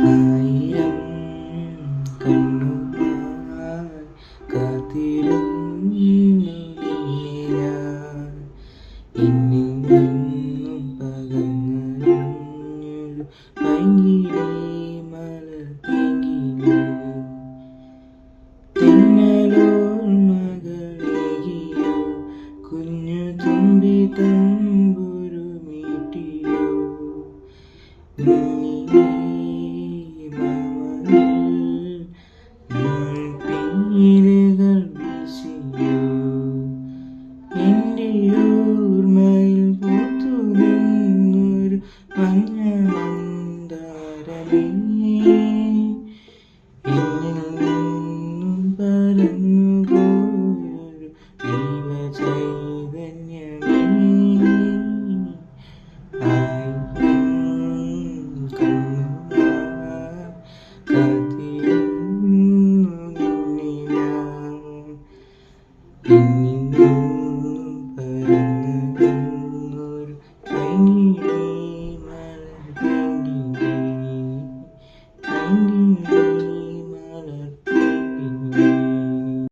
ആയിരം കണ്ണുമായി കാത്തിരുന്നു ഞാൻ എന്നിൽ നിന്നും പകർന്നൊരു പൈങ്കിളി മലർത്തിങ്കില് തെന്നലോർമകളേകിയോ കുഞ്ഞു തുമ്പി തമ്പുരു മീട്ടിയോ പീലുകൾ വീശിയോ എൻ്റെ ഓർമ്മയിൽ പൂത്തു നിന്നൊരു മഞ്ഞ മന്ദാരമേ എന്നിൽ നിന്നും പരന്നു പോയൊരു ജീവചൈതന്യമേ ആയിരം കണ്ണുമായി കാത്തിരുന്നു നിന്നെ ഞാൻ